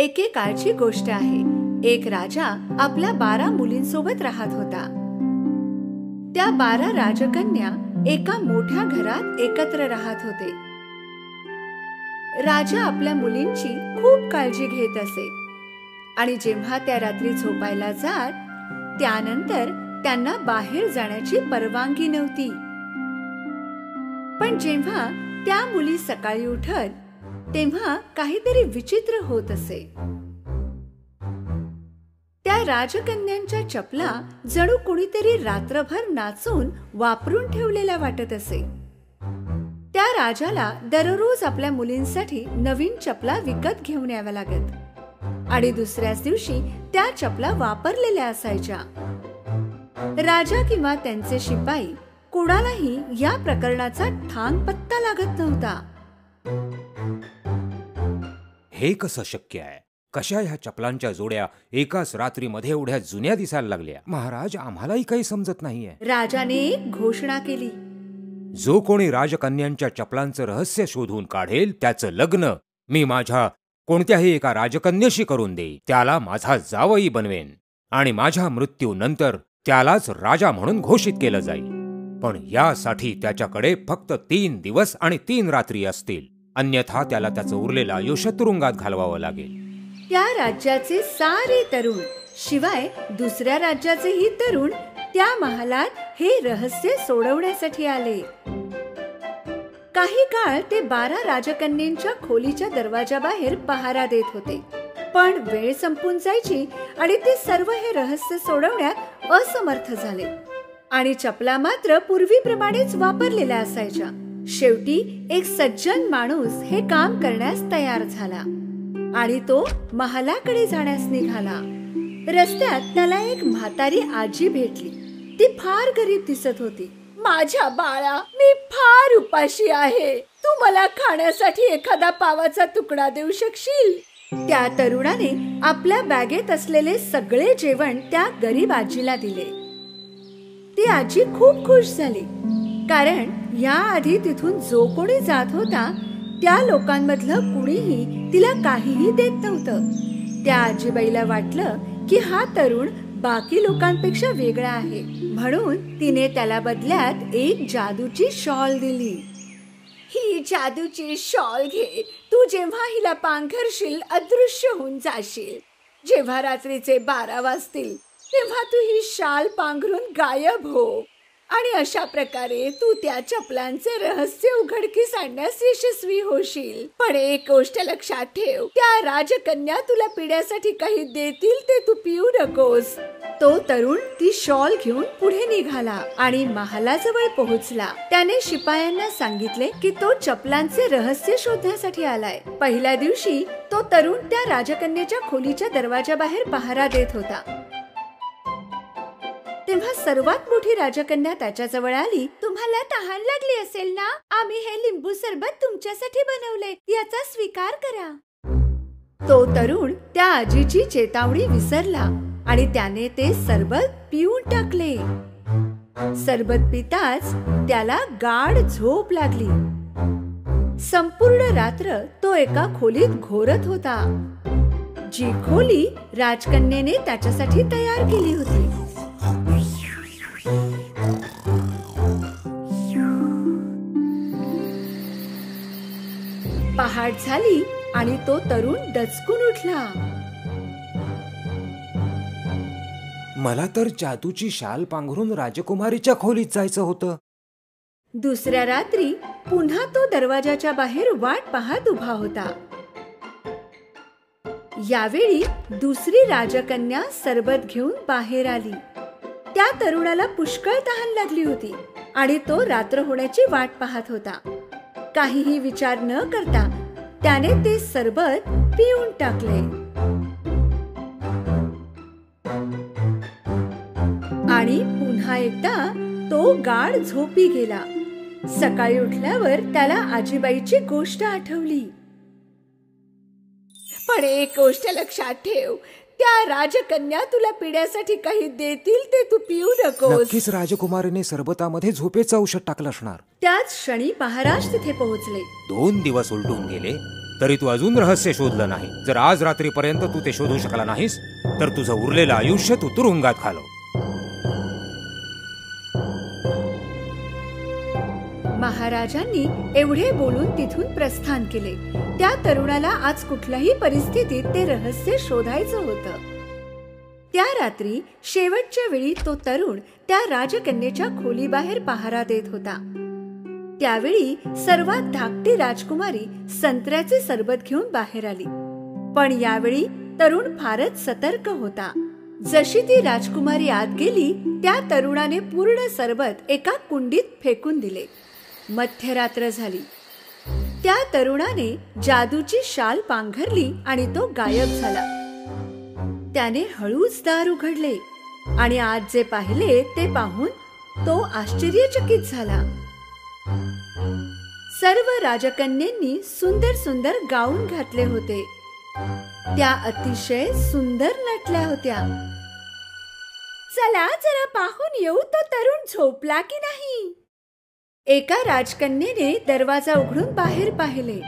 एकेकाळची गोष्ट आहे. एक राजा आपल्या 12 मुलींसोबत राहत होता. त्या 12 राजकन्या एका मोठ्या घरात एकत्र राहत होते. राजा आपल्या मुलींची खूप काळजी घेत असे आणि जेव्हा त्या रात्री झोपायला जात त्यानंतर त्यांना बाहेर जाण्याची परवानगी नव्हती. पण जेव्हा त्या मुली सकाळी उठत तेव्हा काहीतरी विचित्र होत असे. त्या राजकन्यांच्या चपला जणू कुणीतरी रात्रभर नाचून वापरून ठेवलेल्या वाटत असे. त्या राजाला दररोज आपल्या मुलींसाठी नवीन चपला विकत घेऊन याव्या लागत आणि दुसऱ्याच दिवशी त्या चपला वापरलेल्या असायच्या. राजा किंवा त्यांचे शिपाई कोणालाही या प्रकरणाचा ठाम पत्ता लागत नव्हता. हे कसं शक्य आहे? कशा ह्या चपलांच्या जोड्या एकाच रात्रीमध्ये एवढ्या जुन्या दिसायला लागल्या? महाराज, आम्हालाही काही समजत नाहीये. राजाने एक घोषणा केली. जो कोणी राजकन्यांच्या चपलांचं रहस्य शोधून काढेल त्याचं लग्न मी माझ्या कोणत्याही एका राजकन्येशी करून देईन. त्याला माझा जावई बनवेन आणि माझ्या मृत्यूनंतर त्यालाच राजा म्हणून घोषित केलं जाईल. पण यासाठी त्याच्याकडे फक्त 3 दिवस आणि 3 रात्री असतील, अन्यथा त्याला त्याचं उरलेलं आयुष्य तुरुंगात घालवावं लागेल. त्या राज्याचे सारे तरुण शिवाय दुसऱ्या राज्याचेही तरुण त्या महालात हे रहस्य सोडवण्यासाठी आले. काही काळ ते 12 राजकन्यांच्या खोलीच्या दरवाजाबाहेर पहारा देत होते. पण वेळ संपून जायची आणि ते सर्व हे रहस्य सोडवण्यात असमर्थ झाले आणि चपला मात्र पूर्वीप्रमाणेच वापरलेल्या असायच्या. शेवटी एक सज्जन माणूस हे काम करण्यास तयार झाला आणि तो महालाकडे जाण्यास निघाला. रस्त्यात त्याला एक म्हातारी आजी भेटली. ती फार गरीब दिसत होती. माझ्या बाळा, मी फार उपाशी आहे. तू मला खाण्यासाठी एखादा पावाचा तुकडा देऊ शकशील? त्या तरुणाने आपल्या बॅगेत असलेले सगळे जेवण त्या गरीब आजीला दिले. ती आजी खूप खुश झाली, कारण याआधी तिथून जो कोणी जात होता त्या लोकांमधलं कुणीही तिला काहीही देत नव्हतं. त्या आजीबाईला वाटलं की हा तरुण बाकी लोकांपेक्षा वेगळा आहे, म्हणून तिने त्याला बदल्यात एक जादूची शॉल दिली. ही जादूची शॉल घे. तू जेव्हा हिला पांघरशील अदृश्य होऊन जाशील. जेव्हा रात्रीचे 12 वाजतील तेव्हा तू ही शाल पांघरून गायब हो आणि अशा प्रकारे तू त्या चपलांचे रहस्य उघडकीस आणण्यास यशस्वी होशील. पण एक गोष्ट लक्षात ठेव, त्या राजकन्या तुला पिण्यासाठी काही देतील ते तू पिऊ नकोस. तो तरुण ती शॉल घेऊन पुढे निघाला आणि महालाजवळ पोहोचला. त्याने शिपायांना सांगितले की तो चपलांचे रहस्य शोधण्यासाठी आलाय. पहिल्या दिवशी तो तरुण त्या राजकन्येच्या खोलीच्या दरवाजाबाहेर पहारा देत होता. तेव्हा सर्वात मोठी राजकन्या त्याच्याजवळ आली. तुम्हाला तहान लागली असेल ना? आम्ही हे लिंबू सरबत तुमच्यासाठी बनवले, याचा स्वीकार करा. तो तरुण त्या आजीची चेतावणी विसरला आणि त्याने ते सरबत पिऊन टाकले. सरबत पिताच त्याला गाढ झोप लागली. संपूर्ण रात्र तो एका खोलीत घोरत होता, जी खोली राजकन्येने त्याच्यासाठी तयार केली होती. पहाट झाली आणि तो तरुण दचकून उठला. मला तर जादूची शाल पांघरून राजकुमारीच्या खोलीत जायचं होतं. दुसऱ्या रात्री पुन्हा तो दरवाजाच्या बाहेर वाट पाहत उभा होता. यावेळी दुसरी राजकन्या सरबत घेऊन बाहेर आली. त्या तरुणाला पुष्कळ तहान लागली होती आणि तो रात्र होण्याची वाट पाहत होता. काहीही विचार न करता त्याने ते सरबत पिऊन टाकले आणि पुन्हा एकदा तो गाढ झोपी गेला. सकाळी उठल्यावर त्याला आजीबाईची गोष्ट आठवली. पण एक गोष्ट लक्षात ठेव, त्या राजकन्या तुला पिण्यासाठी काही देतील ते तू पिऊ नकोस. नक्कीच राजकुमारीने सरबतामध्ये झोपेचं औषध टाकलं असणार. त्याच क्षणी महाराज तिथे पोहोचले. 2 दिवस उलटून गेले तरी तू अजून रहस्य शोधलं नाही. जर आज रात्रीपर्यंत तू ते शोधू शकला नाहीस तर तुझं उरलेलं आयुष्य तू तुरुंगात घालव. महाराजांनी एवढे बोलून तिथून प्रस्थान केले. त्या तरुणाला आज कुठल्याही परिस्थितीत ते रहस्य शोधायचं होतं. त्या रात्री शेवटच्या वेळी तो तरुण त्या राजकन्येच्या खोलीबाहेर पहारा देत होता. त्यावेळी सर्वात धाकटी राजकुमारी संत्र्याचे सरबत घेऊन बाहेर आली. पण यावेळी तरुण फारच सतर्क होता. जशी ती राजकुमारी आत गेली त्या तरुणाने पूर्ण सरबत एका कुंडीत फेकून दिले. मध्यरात्र झाली. त्या तरुणाने जादूची शाल पांघरली आणि तो गायब झाला. त्याने हळूच दार उघडले आणि आज जे पाहिले ते पाहून तो आश्चर्यचकित झाला. सर्व राजकन्यांनी सुंदर सुंदर गाऊन घातले होते. त्या अतिशय सुंदर नटल्या होत्या. चला जरा पाहून येऊ तो तरुण झोपला की नाही. एका राजकन्येने दरवाजा उघडून बाहेर पाहिले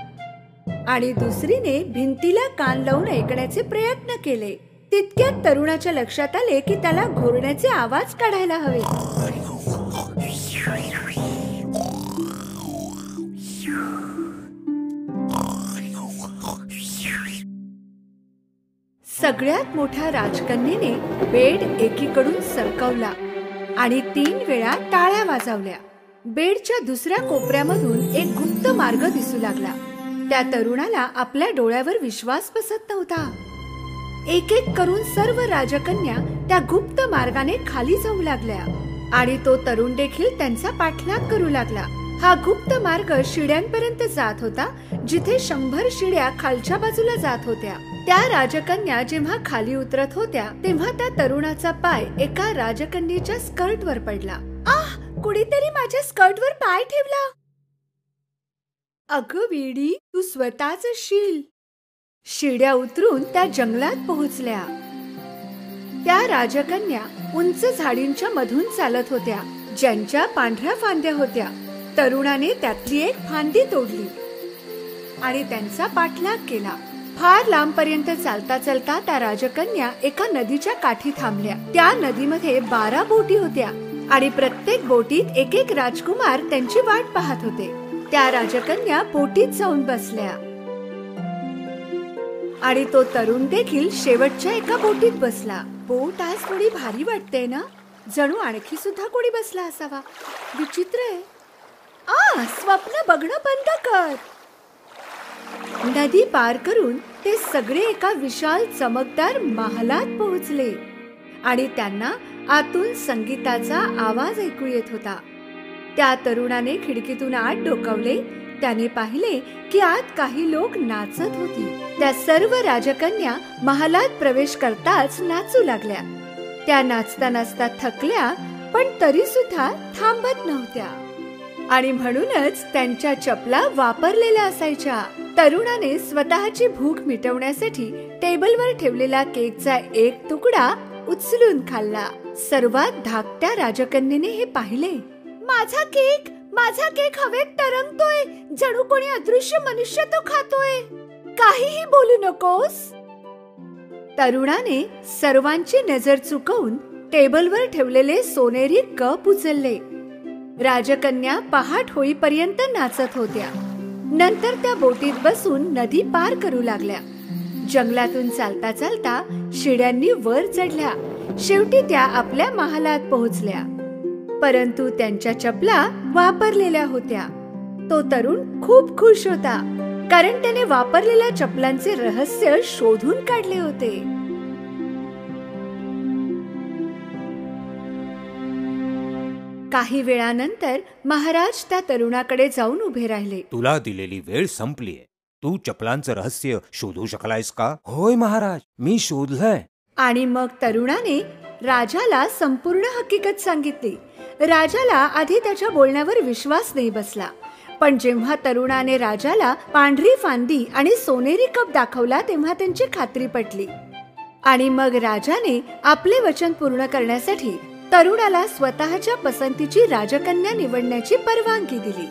आणि दुसरीने भिंतीला कान लावून ऐकण्याचे प्रयत्न केले. तितक्यात तरुणाच्या लक्षात आले की त्याला घोरण्याचे आवाज काढायला हवे. सगळ्यात मोठ्या राजकन्येने बेड एकीकडून सरकवला आणि 3 वेळा टाळ्या वाजवल्या. बेडच्या दुसऱ्या कोपऱ्यामधून एक गुप्त मार्ग दिसू लागला. त्या तरुणाला आपल्या डोळ्यावर विश्वास बसत नव्हता. एक एक करून सर्व राजकन्या त्या गुप्त मार्गाने खाली जाऊ लागल्या आणि तो तरुण देखील त्यांचा पाठलाग करू लागला. हा गुप्त मार्ग शिड्यांपर्यंत जात होता, जिथे 100 शिड्या खालच्या बाजूला जात होत्या. त्या राजकन्या जेव्हा खाली उतरत होत्या तेव्हा त्या तरुणाचा पाय एका राजकन्येच्या स्कर्टवर पडला. आह, कुणीतरी माझ्या स्कर्टवर पाय ठेवला. अगं वेडी, तू स्वतःच शील. शिड्या उतरून त्या जंगलात पोहोचल्या. त्या राजकन्या उंच झाडींच्या मधून चालत होत्या, ज्यांच्या पांढऱ्या फांद्या होत्या. तरुणाने त्यातली एक फांदी तोडली आणि त्यांचा पाठलाग केला. फार लांबपर्यंत चालता चालता त्या राजकन्या एका नदीच्या काठी थांबल्या. त्या नदीमध्ये 12 बोटी होत्या आणि प्रत्येक बोटीत एक एक राजकुमार त्यांची वाट पाहत होते. त्या राजकन्या बोटीत जाऊन बसल्या आणि तो तरुण देखील शेवटच्या एका बोटीत बसला. बोट आज थोडी भारी वाटते ना, जणू आणखी सुद्धा कोणी बसला असावा. विचित्र आहे. स्वप्न बघणं बंद कर. नदी पार करून ते सगळे एका विशाल चमकदार महालात पोहोचले आणि त्यांना आतून संगीताचा आवाज ऐकू येत होता. त्या तरुणाने खिडकीतून आत डोकावले. त्याने पाहिले की आत काही लोक नाचत होती. त्या सर्व राजकन्या महालात प्रवेश करताच नाचू लागल्या. त्या नाचता नाचता थकल्या, पण तरी सुद्धा थांबत नव्हत्या आणि म्हणूनच त्यांच्या चपला वापरलेल्या असायच्या. तरुणाने स्वतःची भूक मिटवण्यासाठी टेबलवर ठेवलेला केकचा एक तुकडा उचलून खाल्ला. सर्वात धाकट्या राजकन्येने हे पाहिले. माझा केक हवेत तरंगतोय, जणू कोणी अदृश्य मनुष्य तो खातोय. काहीही बोलू नकोस. तरुणाने सर्वांची नजर चुकवून टेबलवर ठेवलेले सोनेरी कप उचलले. राजकन्या पहाट होईपर्यंत नाचत होत्या. नंतर त्या बोटीत बसून नदी पार करू लागल्या. जंगलातून चालता चालता शिड्यांनी वर चढल्या. शेवटी त्या आपल्या महालात पोहोचल्या, परंतु त्यांच्या चपला वापरलेल्या होत्या. तो तरुण खूप खुश होता, कारण त्याने वापरलेल्या चपलांचे रहस्य शोधून काढले होते. काही वेळानंतर महाराज त्या तरुणाकडे जाऊन उभे राहिले. तुला दिलेली वेळ संपलीये. तू चपलांचं रहस्य शोधू शकलायस का? होय महाराज, मी शोधलंय. आणि मग तरुणाने राजाला संपूर्ण हकीकत सांगितली. राजाला आधी त्याच्या बोलण्यावर विश्वास नाही बसला, पण जेव्हा तरुणाने राजाला पांढरी फांदी आणि सोनेरी कप दाखवला तेव्हा त्यांची खात्री पटली. आणि मग राजाने आपले वचन पूर्ण करण्यासाठी तरुणाला स्वतःच्या पसंतीची राजकन्या निवडण्याची परवानगी दिली.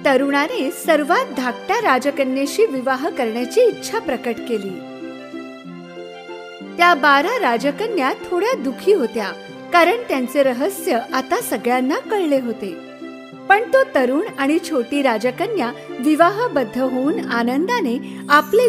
तरुणाने सर्वात धाकट्या राजकन्येशी विवाह करण्याची इच्छा प्रकट केली. त्या 12 राजकन्या थोड्या दुखी होत्या, कारण त्यांचे रहस्य आता सगळ्यांना कळले होते. पण तो तरुण आणि छोटी राजकन्या विवाहबद्ध होऊन आनंदाने आपले